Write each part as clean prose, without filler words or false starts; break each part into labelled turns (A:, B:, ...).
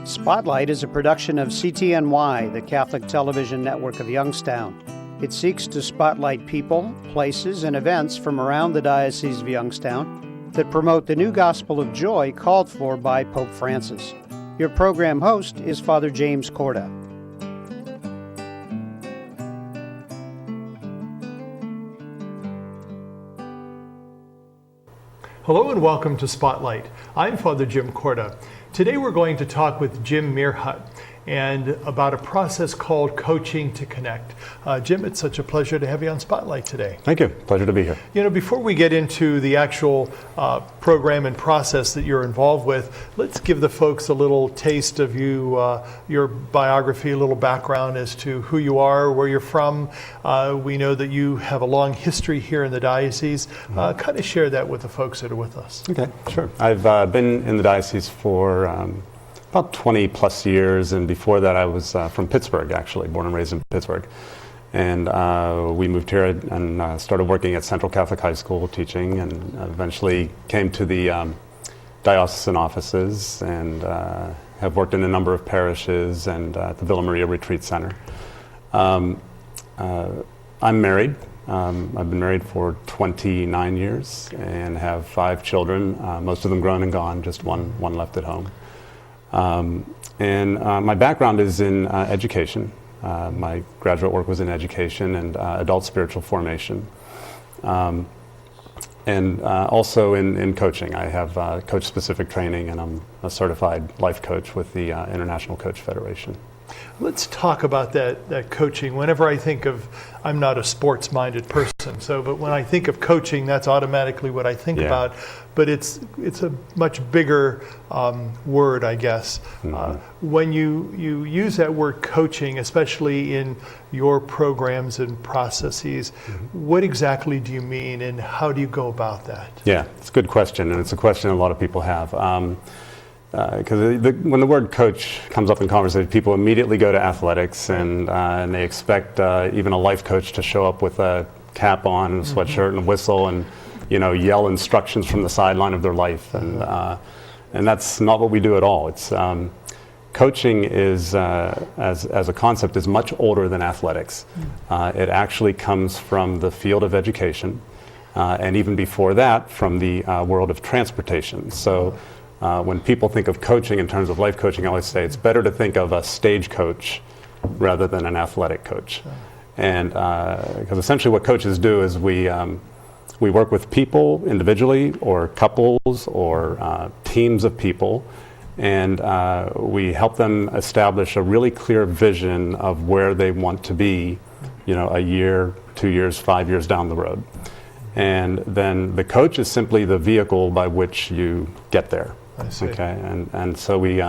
A: Spotlight is a production of CTNY, the Catholic Television Network of Youngstown. It seeks to spotlight people, places, and events from around the Diocese of Youngstown that promote the new gospel of joy called for by Pope Francis. Your program host is Father James Corda.
B: Hello and welcome to Spotlight. I'm Father Jim Corda. Today we're going to talk with Jim Merhaut and about a process called Coaching to Connect. Jim, it's such a pleasure to have you on Spotlight today.
C: Thank you. Pleasure to be here.
B: You know, before we get into the actual program and process that you're involved with, let's give the folks a little taste of you, your biography, a little background as to who you are, where you're from. We know that you have a long history here in the diocese. Kind of share that with the folks that are with us.
C: Okay, sure. I've been in the diocese for about 20 plus years, and before that I was from Pittsburgh, actually, born and raised in Pittsburgh. And we moved here and started working at Central Catholic High School teaching, and eventually came to the diocesan offices and have worked in a number of parishes and at the Villa Maria Retreat Center. I'm married. I've been married for 29 years and have 5 children, most of them grown and gone, just one left at home. My background is in education. My graduate work was in education and adult spiritual formation. And also in coaching. I have coach-specific training, and I'm a certified life coach with the International Coach Federation.
B: Let's talk about that coaching. Whenever I think of, I'm not a sports-minded person, but when I think of coaching, that's automatically what I think about. But it's a much bigger word, I guess. Mm-hmm. When you use that word coaching, especially in your programs and processes, what exactly do you mean, and how do you go about that?
C: Yeah, it's a good question, and it's a question a lot of people have. Because when the word coach comes up in conversation, people immediately go to athletics, and they expect even a life coach to show up with a cap on, and a sweatshirt, and a whistle, and yell instructions from the sideline of their life, and that's not what we do at all. It's coaching is as a concept is much older than athletics. It actually comes from the field of education, and even before that, from the world of transportation. So. When people think of coaching in terms of life coaching, I always say it's better to think of a stage coach rather than an athletic coach. And because essentially what coaches do is we work with people individually or couples or teams of people, and we help them establish a really clear vision of where they want to be, a year, 2 years, 5 years down the road. And then the coach is simply the vehicle by which you get there.
B: I see.
C: Okay, and so we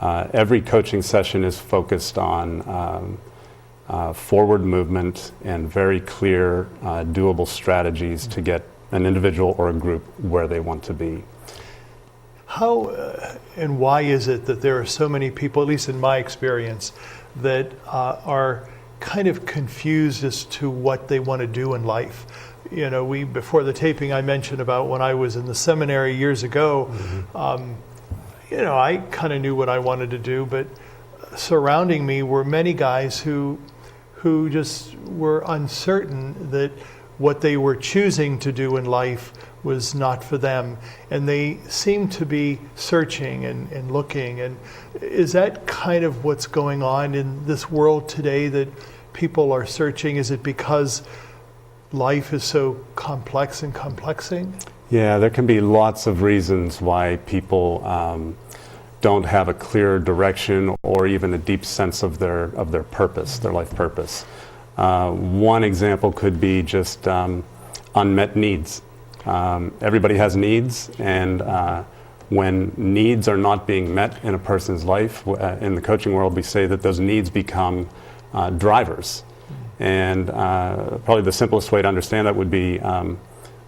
C: every coaching session is focused on forward movement and very clear, doable strategies to get an individual or a group where they want to be.
B: How and why is it that there are so many people, at least in my experience, that are kind of confused as to what they want to do in life? Before the taping, I mentioned about when I was in the seminary years ago. I kind of knew what I wanted to do, but surrounding me were many guys who just were uncertain that what they were choosing to do in life was not for them, and they seemed to be searching and looking. And is that kind of what's going on in this world today, that people are searching? Is it because life is so complex and complexing?
C: Yeah, there can be lots of reasons why people don't have a clear direction or even a deep sense of their purpose, their life purpose. One example could be just unmet needs. Everybody has needs, and when needs are not being met in a person's life, in the coaching world we say that those needs become drivers. And probably the simplest way to understand that would be,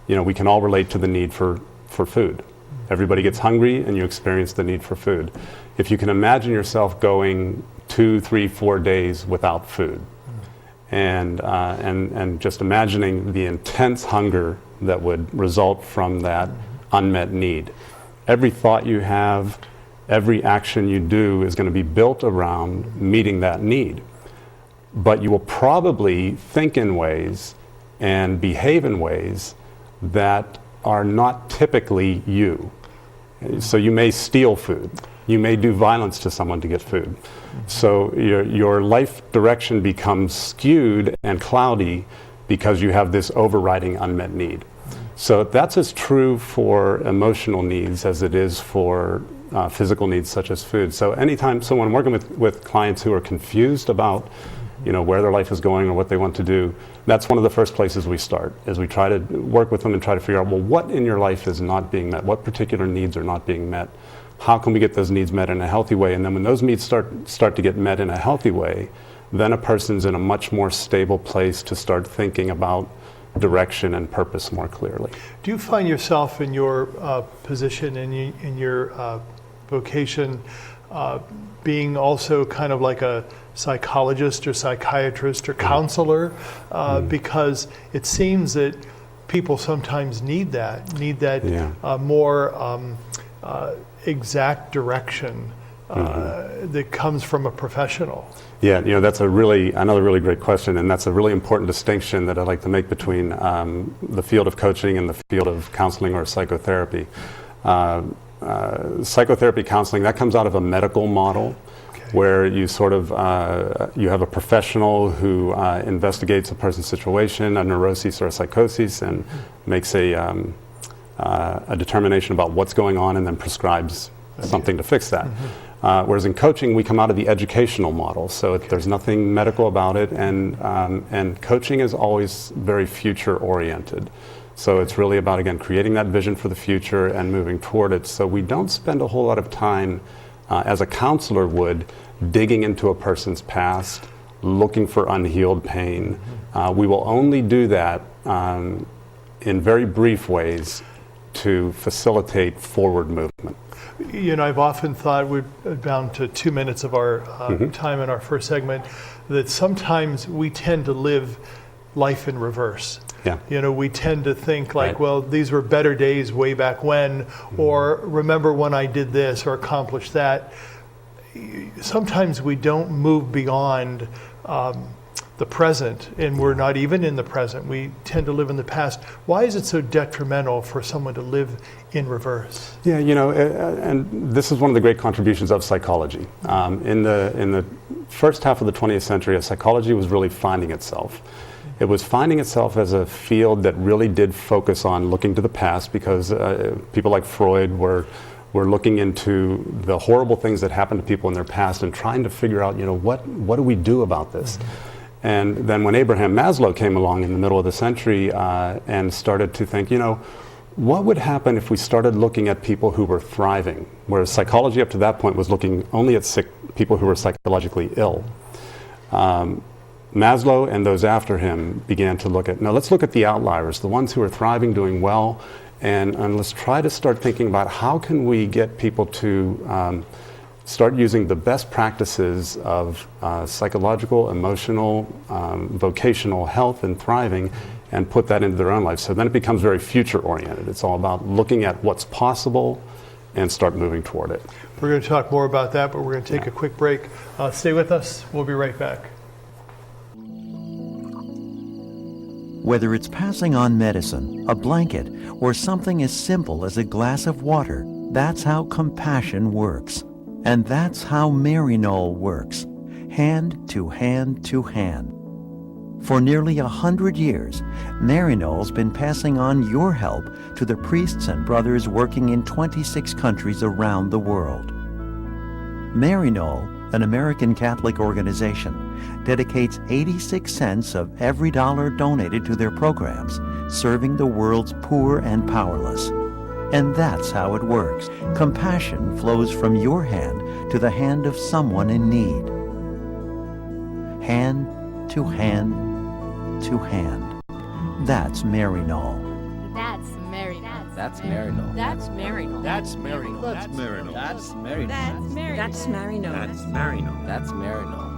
C: we can all relate to the need for food. Everybody gets hungry, and you experience the need for food. If you can imagine yourself going 2, 3, 4 days without food, and just imagining the intense hunger that would result from that unmet need. Every thought you have, every action you do is going to be built around meeting that need. But you will probably think in ways and behave in ways that are not typically you. So you may steal food. You may do violence to someone to get food. So your life direction becomes skewed and cloudy because you have this overriding unmet need. So that's as true for emotional needs as it is for physical needs such as food. So anytime someone working with clients who are confused about where their life is going or what they want to do, that's one of the first places we start, is we try to work with them and try to figure out, well, what in your life is not being met? What particular needs are not being met? How can we get those needs met in a healthy way? And then when those needs start to get met in a healthy way, then a person's in a much more stable place to start thinking about direction and purpose more clearly.
B: Do you find yourself in your position, in your vocation, being also kind of like a psychologist or psychiatrist or counselor? Because it seems that people sometimes need that more exact direction that comes from a professional.
C: Yeah, that's another really great question, and that's a really important distinction that I'd like to make between the field of coaching and the field of counseling or psychotherapy. Psychotherapy counseling, that comes out of a medical model, where you sort of you have a professional who investigates a person's situation, a neurosis or a psychosis, and makes a determination about what's going on and then prescribes something to fix that. Whereas in coaching, we come out of the educational model, so there's nothing medical about it, and coaching is always very future-oriented. So it's really about, again, creating that vision for the future and moving toward it. So we don't spend a whole lot of time, as a counselor would, digging into a person's past, looking for unhealed pain. We will only do that in very brief ways to facilitate forward movement.
B: I've often thought, we're down to 2 minutes of our time in our first segment, that sometimes we tend to live life in reverse. Yeah. We tend to think like, well, these were better days way back when, or remember when I did this or accomplished that. Sometimes we don't move beyond the present, and we're not even in the present. We tend to live in the past. Why is it so detrimental for someone to live in reverse?
C: Yeah, and this is one of the great contributions of psychology. In the first half of the 20th century, psychology was really finding itself. It was finding itself as a field that really did focus on looking to the past, because people like Freud were looking into the horrible things that happened to people in their past and trying to figure out, what do we do about this? And then when Abraham Maslow came along in the middle of the century and started to think, what would happen if we started looking at people who were thriving, whereas psychology up to that point was looking only at sick people who were psychologically ill. Maslow and those after him began to look at, let's look at the outliers, the ones who are thriving, doing well, and let's try to start thinking about how can we get people to start using the best practices of psychological, emotional, vocational health and thriving, and put that into their own life. So then it becomes very future-oriented. It's all about looking at what's possible and start moving toward it.
B: We're going to talk more about that, but we're going to take a quick break. Stay with us. We'll be right back.
D: Whether it's passing on medicine, a blanket, or something as simple as a glass of water, that's how compassion works. And that's how Merhaut works, hand to hand to hand. For nearly 100 years, Merhaut's been passing on your help to the priests and brothers working in 26 countries around the world. Merhaut, an American Catholic organization, dedicates 86 cents of every dollar donated to their programs, serving the world's poor and powerless. And that's how it works. Compassion flows from your hand to the hand of someone in need. Hand to hand to hand. That's Merhaut.
E: That's Merhaut.
F: That's Merhaut.
E: That's Merhaut.
F: That's Merhaut.
G: That's Merhaut.
F: That's Merhaut.
E: That's Merhaut.
F: That's Merhaut. That's Merhaut.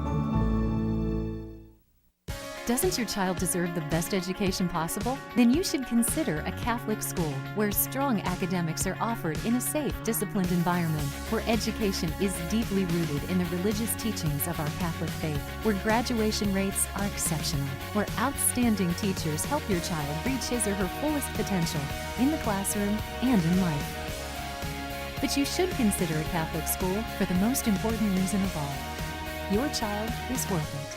F: Doesn't your child deserve the best education possible? Then you should consider a Catholic school where strong academics are offered in a safe, disciplined environment, where education is deeply rooted in the religious teachings of our Catholic faith, where graduation rates are exceptional, where outstanding teachers help your child reach his or her fullest potential in the classroom and in life. But you should consider a Catholic school for the most important reason of all. Your child is worth it.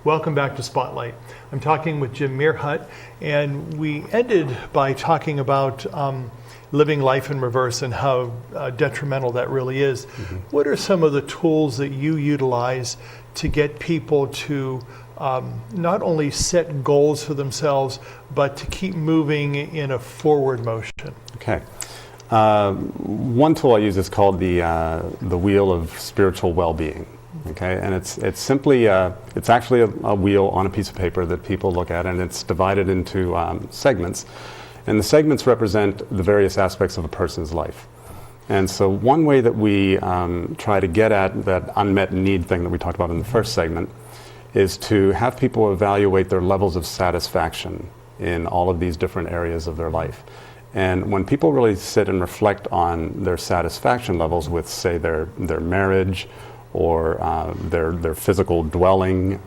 B: Welcome back to Spotlight. I'm talking with Jim Merhaut, and we ended by talking about living life in reverse and how detrimental that really is. Mm-hmm. What are some of the tools that you utilize to get people to not only set goals for themselves, but to keep moving in a forward motion?
C: Okay. One tool I use is called the wheel of spiritual well-being. Okay, and it's simply it's actually a wheel on a piece of paper that people look at, and it's divided into segments, and the segments represent the various aspects of a person's life. And so one way that we try to get at that unmet need thing that we talked about in the first segment is to have people evaluate their levels of satisfaction in all of these different areas of their life. And when people really sit and reflect on their satisfaction levels with, say, their marriage, or their physical dwelling,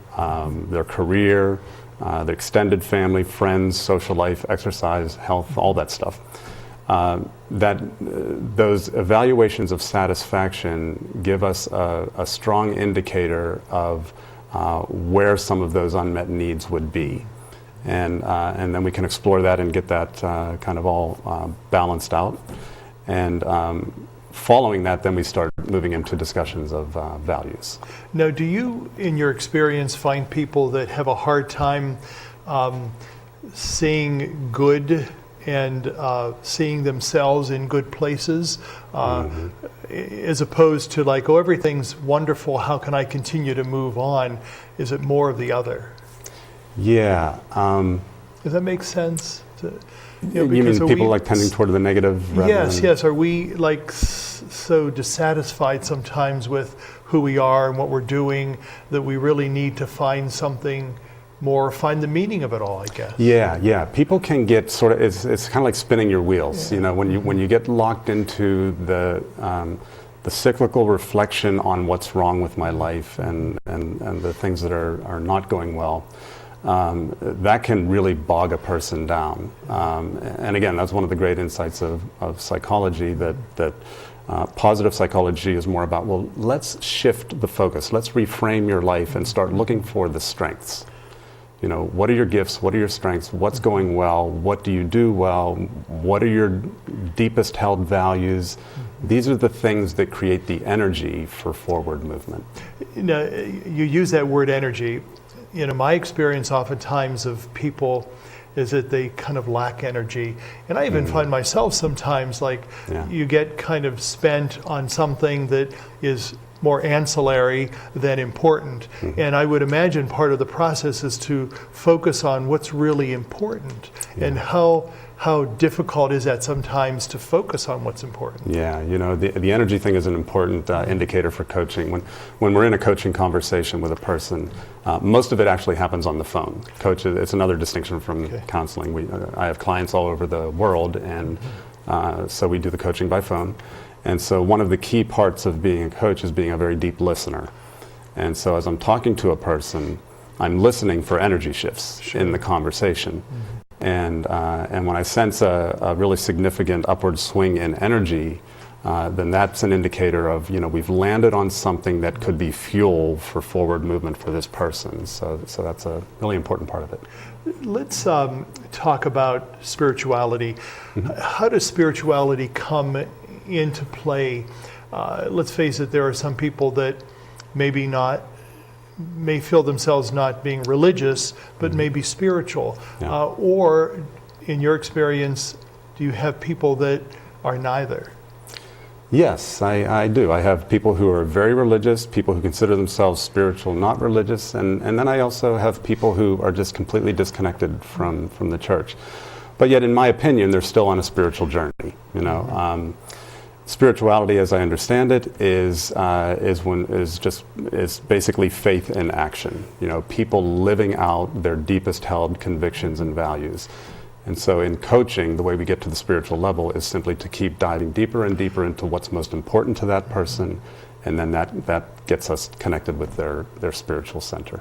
C: their career, their extended family, friends, social life, exercise, health, all that stuff. Those evaluations of satisfaction give us a strong indicator of where some of those unmet needs would be. And then we can explore that and get that kind of all balanced out. And following that, then we start moving into discussions of values.
B: Now, do you, in your experience, find people that have a hard time seeing good and seeing themselves in good places, as opposed to like, oh, everything's wonderful, how can I continue to move on? Is it more of the other?
C: Yeah.
B: Does that make sense?
C: You mean people like tending toward the negative?
B: Yes. Are we like so dissatisfied sometimes with who we are and what we're doing that we really need to find something more, find the meaning of it all, I guess?
C: Yeah. People can get sort of, it's kind of like spinning your wheels. Yeah. You know, when you get locked into the cyclical reflection on what's wrong with my life and the things that are not going well. That can really bog a person down. And again, that's one of the great insights of psychology, that positive psychology is more about, well, let's shift the focus. Let's reframe your life and start looking for the strengths. You know, what are your gifts? What are your strengths? What's going well? What do you do well? What are your deepest held values? These are the things that create the energy for forward movement.
B: Now, you use that word energy. You know, my experience oftentimes of people is that they kind of lack energy. And I even find myself sometimes like you get kind of spent on something that is more ancillary than important. And I would imagine part of the process is to focus on what's really important and how difficult is that sometimes to focus on what's important?
C: Yeah, you know, the energy thing is an important indicator for coaching. When we're in a coaching conversation with a person, most of it actually happens on the phone. It's another distinction from counseling. I have clients all over the world, and so we do the coaching by phone. And so one of the key parts of being a coach is being a very deep listener. And so as I'm talking to a person, I'm listening for energy shifts in the conversation. And when I sense a really significant upward swing in energy, then that's an indicator of, you know, we've landed on something that could be fuel for forward movement for this person. So that's a really important part of it.
B: Let's talk about spirituality. How does spirituality come into play? Let's face it, there are some people that may feel themselves not being religious, but maybe spiritual. Or in your experience, do you have people that are neither?
C: Yes, I do. I have people who are very religious, people who consider themselves spiritual, not religious, and then I also have people who are just completely disconnected from the church. But yet, in my opinion, they're still on a spiritual journey, you know. Spirituality, as I understand it, is basically faith in action. You know, people living out their deepest held convictions and values. And so in coaching, the way we get to the spiritual level is simply to keep diving deeper and deeper into what's most important to that person, and then that gets us connected with their spiritual center.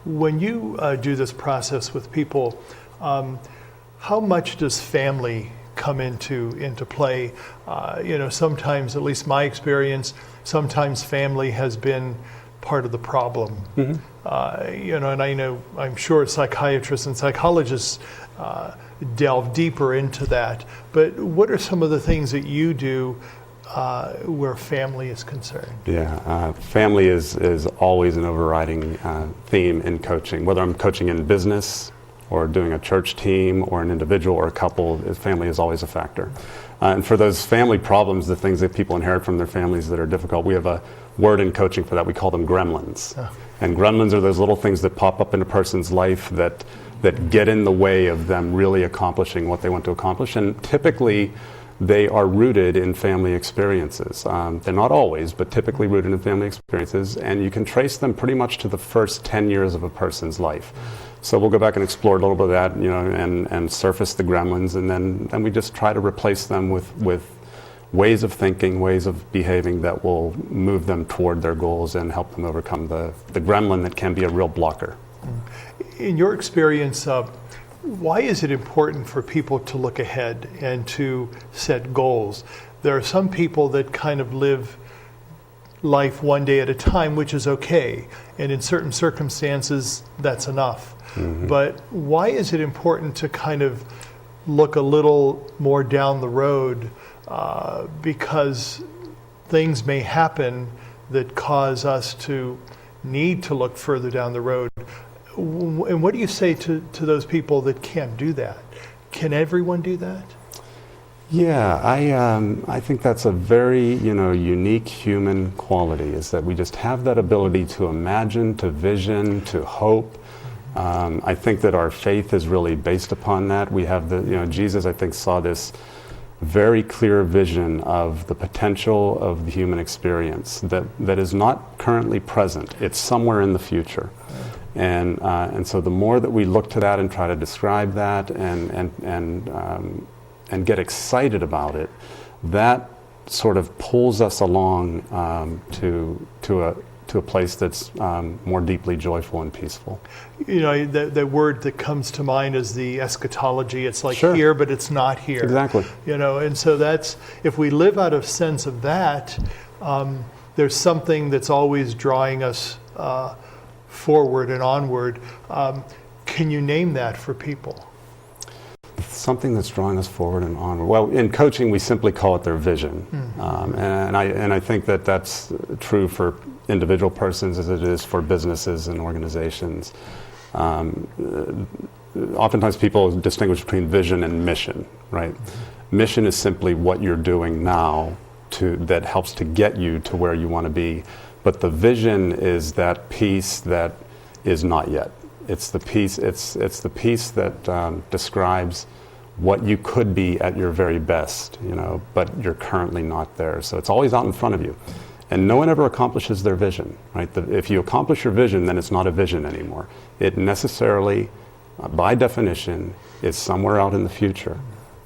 B: When you do this process with people, how much does family come into play? You know, sometimes, at least my experience, sometimes family has been part of the problem. Mm-hmm. You know, and I'm sure psychiatrists and psychologists delve deeper into that. But what are some of the things that you do where family is concerned?
C: Yeah, family is always an overriding theme in coaching. Whether I'm coaching in business or doing a church team or an individual or a couple, family is always a factor. And for those family problems, the things that people inherit from their families that are difficult, we have a word in coaching for that. We call them gremlins. Oh. And gremlins are those little things that pop up in a person's life that get in the way of them really accomplishing what they want to accomplish. And typically, they are rooted in family experiences. They're not always, but typically rooted in family experiences. And you can trace them pretty much to the first 10 years of a person's life. So we'll go back and explore a little bit of that, you know, and surface the gremlins, and then we just try to replace them with ways of thinking, ways of behaving that will move them toward their goals and help them overcome the gremlin that can be a real blocker.
B: In your experience, why is it important for people to look ahead and to set goals? There are some people that kind of live life one day at a time, which is okay, and in certain circumstances, that's enough. Mm-hmm. But why is it important to kind of look a little more down the road? Because things may happen that cause us to need to look further down the road. And what do you say to those people that can't do that? Can everyone do that?
C: Yeah, I think that's a very, you know, unique human quality, is that we just have that ability to imagine, to vision, to hope. I think that our faith is really based upon that. We have Jesus, I think, saw this very clear vision of the potential of the human experience that is not currently present. It's somewhere in the future. And so the more that we look to that and try to describe that and get excited about it, that sort of pulls us along to a place that's more deeply joyful and peaceful.
B: You know, the word that comes to mind is the eschatology. It's like
C: Sure.
B: here, but it's not here.
C: Exactly.
B: You know, and so that's, if we live out of sense of that, there's something that's always drawing us forward and onward. Can you name that for people?
C: Something that's drawing us forward and onward. Well, in coaching, we simply call it their vision. Mm-hmm. And I think that that's true for individual persons as it is for businesses and organizations. Oftentimes people distinguish between vision and mission, right? Mm-hmm. Mission is simply what you're doing now that helps to get you to where you want to be. But the vision is that piece that is not yet. It's the piece that describes what you could be at your very best, you know, but you're currently not there. So it's always out in front of you. And no one ever accomplishes their vision, right? If you accomplish your vision, then it's not a vision anymore. It necessarily, by definition, is somewhere out in the future.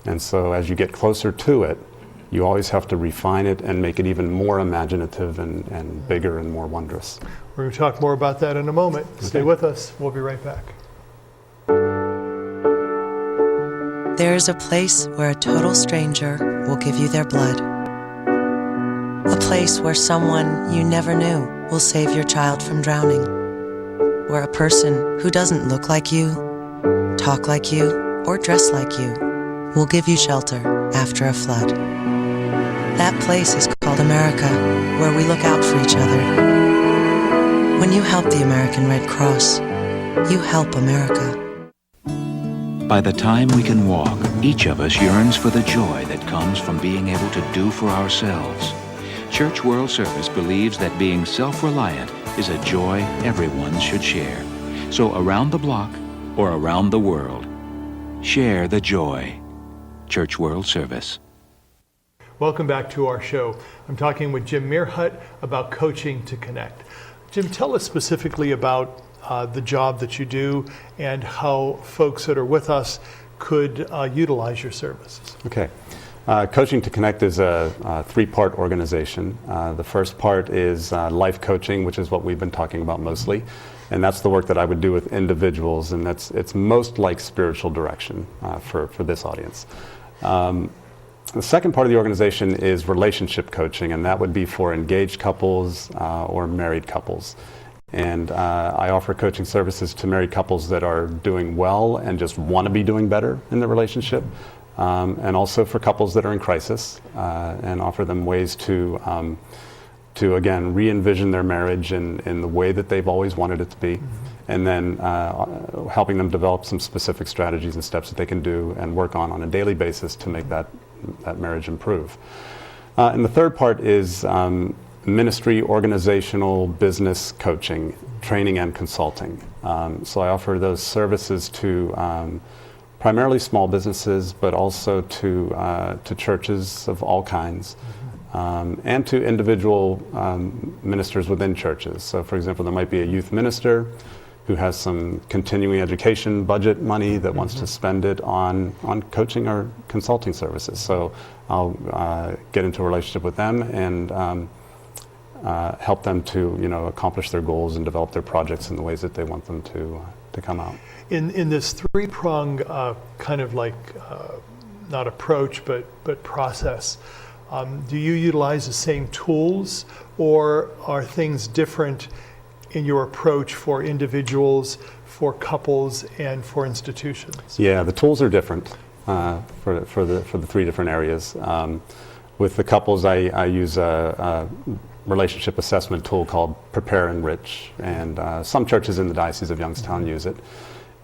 C: And so as you get closer to it, you always have to refine it and make it even more imaginative and bigger and more wondrous.
B: We're going to talk more about that in a moment. Okay. Stay with us. We'll be right back.
G: There is a place where a total stranger will give you their blood. A place where someone you never knew will save your child from drowning. Where a person who doesn't look like you, talk like you, or dress like you will give you shelter after a flood. That place is called America, where we look out for each other. When you help the American Red Cross, you help America.
H: By the time we can walk, each of us yearns for the joy that comes from being able to do for ourselves. Church World Service believes that being self-reliant is a joy everyone should share. So around the block or around the world, share the joy. Church World Service.
B: Welcome back to our show. I'm talking with Jim Merhaut about coaching to connect. Jim, tell us specifically about the job that you do and how folks that are with us could utilize your services.
C: Okay. Coaching to Connect is a three-part organization. The first part is life coaching, which is what we've been talking about mostly. And that's the work that I would do with individuals, and it's most like spiritual direction for this audience. The second part of the organization is relationship coaching, and that would be for engaged couples or married couples. And I offer coaching services to married couples that are doing well and just want to be doing better in their relationship, and also for couples that are in crisis, and offer them ways to again, re-envision their marriage in the way that they've always wanted it to be, and then helping them develop some specific strategies and steps that they can do and work on a daily basis to make that marriage improve. And the third part is ministry, organizational, business coaching, training and consulting. So I offer those services to primarily small businesses, but also to churches of all kinds. And to individual ministers within churches. So for example, there might be a youth minister who has some continuing education budget money that wants to spend it on coaching or consulting services. So I'll get into a relationship with them and help them to accomplish their goals and develop their projects in the ways that they want them to come out.
B: In this three-prong kind of like not approach but process, do you utilize the same tools, or are things different in your approach for individuals, for couples, and for institutions?
C: Yeah, the tools are different for the three different areas. With the couples, I use a relationship assessment tool called Prepare Enrich, and some churches in the Diocese of Youngstown use it.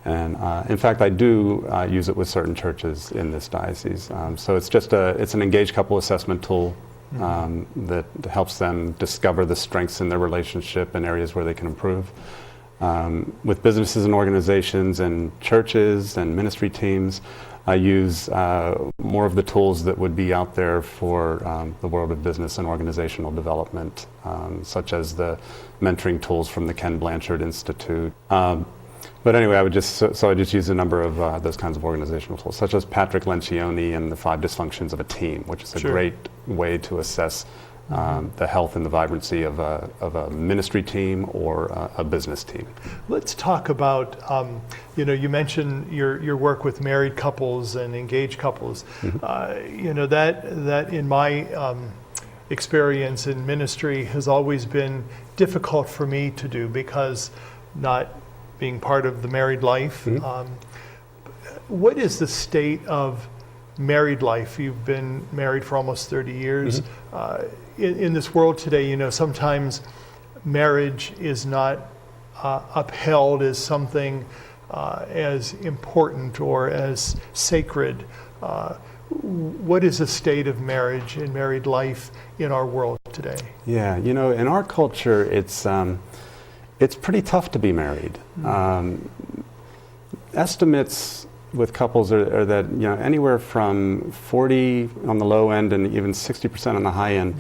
C: And in fact, I do use it with certain churches in this diocese. So it's an engaged couple assessment tool that helps them discover the strengths in their relationship and areas where they can improve. With businesses and organizations and churches and ministry teams, I use more of the tools that would be out there for the world of business and organizational development, such as the mentoring tools from the Ken Blanchard Institute. But anyway, I just use a number of those kinds of organizational tools, such as Patrick Lencioni and the 5 dysfunctions of a team, which is a great way to assess the health and the vibrancy of a ministry team or a business team.
B: Let's talk about, you mentioned your work with married couples and engaged couples. That in my experience in ministry has always been difficult for me to do, because not being part of the married life. What is the state of married life? You've been married for almost 30 years. In this world today, sometimes marriage is not upheld as something as important or as sacred. What is the state of marriage and married life in our world today?
C: Yeah, in our culture, it's pretty tough to be married. Estimates with couples are that anywhere from 40 on the low end and even 60% on the high end,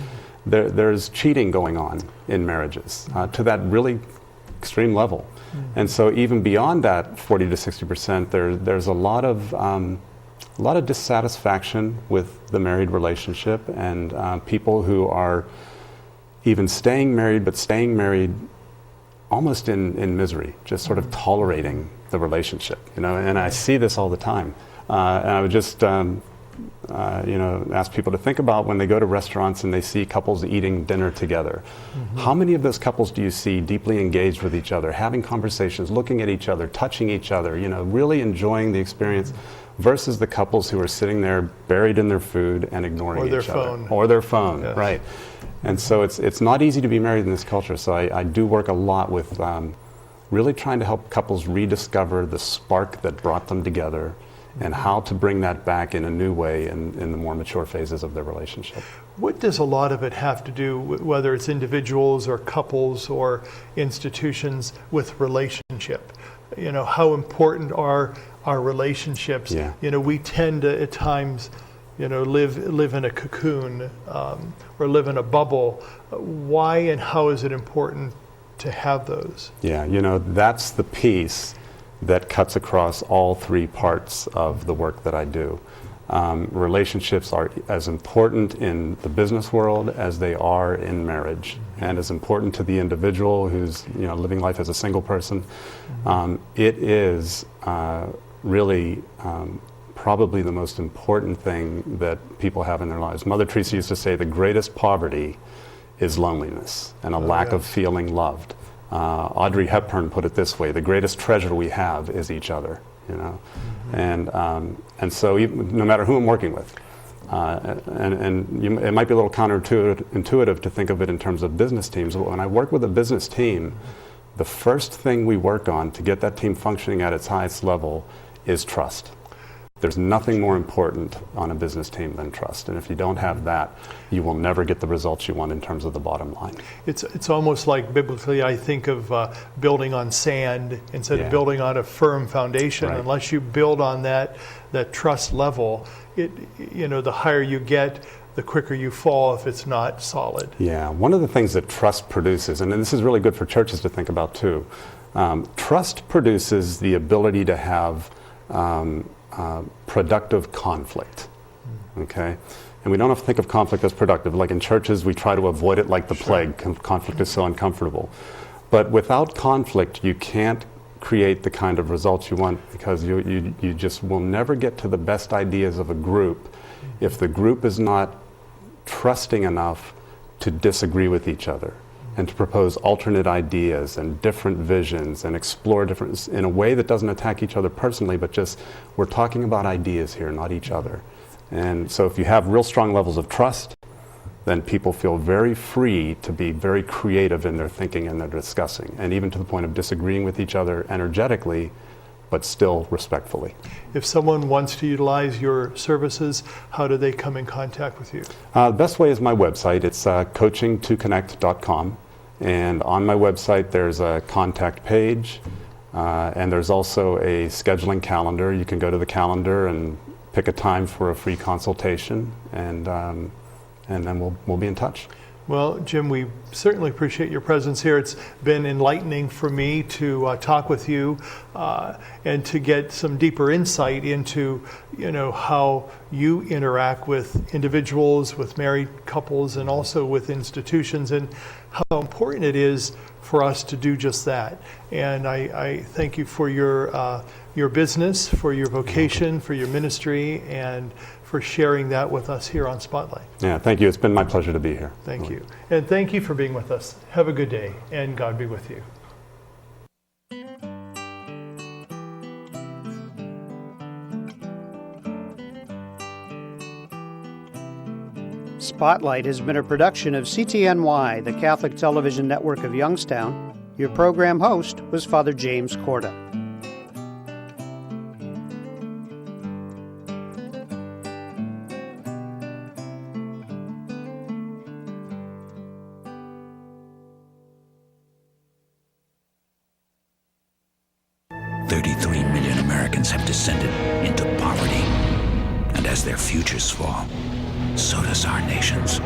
C: there's cheating going on in marriages to that really extreme level. And so even beyond that 40 to 60%, there's a lot of dissatisfaction with the married relationship, and people who are even staying married almost in misery, just sort of tolerating the relationship, and I see this all the time. And I would just, ask people to think about when they go to restaurants and they see couples eating dinner together. How many of those couples do you see deeply engaged with each other, having conversations, looking at each other, touching each other, really enjoying the experience, versus the couples who are sitting there buried in their food and ignoring each other. Or their phone, yes. Right. And so it's not easy to be married in this culture. So I do work a lot with really trying to help couples rediscover the spark that brought them together and how to bring that back in a new way in the more mature phases of their relationship.
B: What does a lot of it have to do, whether it's individuals or couples or institutions, with relationship? How important are our relationships?
C: Yeah.
B: We tend to at times live in a cocoon or live in a bubble. Why and how is it important to have those?
C: Yeah, that's the piece that cuts across all three parts of the work that I do. Relationships are as important in the business world as they are in marriage, and as important to the individual who's living life as a single person. It is really probably the most important thing that people have in their lives. Mother Teresa used to say the greatest poverty is loneliness and a lack of feeling loved. Audrey Hepburn put it this way: the greatest treasure we have is each other. And so no matter who I'm working with, it might be a little counterintuitive to think of it in terms of business teams, but when I work with a business team, the first thing we work on to get that team functioning at its highest level is trust. There's nothing more important on a business team than trust, and if you don't have that, you will never get the results you want in terms of the bottom line.
B: It's almost like biblically I think of building on sand instead of building on a firm foundation.
C: Right.
B: Unless you build on that trust level, the higher you get, the quicker you fall if it's not solid.
C: Yeah, one of the things that trust produces, and this is really good for churches to think about too, trust produces the ability to have productive conflict, okay? And we don't have to think of conflict as productive. Like in churches, we try to avoid it like the plague. Conflict is so uncomfortable. But without conflict, you can't create the kind of results you want, because you just will never get to the best ideas of a group if the group is not trusting enough to disagree with each other and to propose alternate ideas and different visions and explore different in a way that doesn't attack each other personally, but just we're talking about ideas here, not each other. And so if you have real strong levels of trust, then people feel very free to be very creative in their thinking and their discussing, and even to the point of disagreeing with each other energetically, but still respectfully.
B: If someone wants to utilize your services, how do they come in contact with you?
C: The best way is my website. It's coachingtoconnect.com. And on my website, there's a contact page, and there's also a scheduling calendar. You can go to the calendar and pick a time for a free consultation, and then we'll be in touch.
B: Well, Jim, we certainly appreciate your presence here. It's been enlightening for me to talk with you and to get some deeper insight into, how you interact with individuals, with married couples, and also with institutions, and how important it is for us to do just that. And I thank you for your business, for your vocation, for your ministry, and for sharing that with us here on Spotlight.
C: Yeah, thank you. It's been my pleasure to be here.
B: Thank you. And thank you for being with us. Have a good day, and God be with you.
A: Spotlight has been a production of CTNY, the Catholic Television Network of Youngstown. Your program host was Father James Corda.
H: Americans have descended into poverty. And as their futures fall, so does our nation's.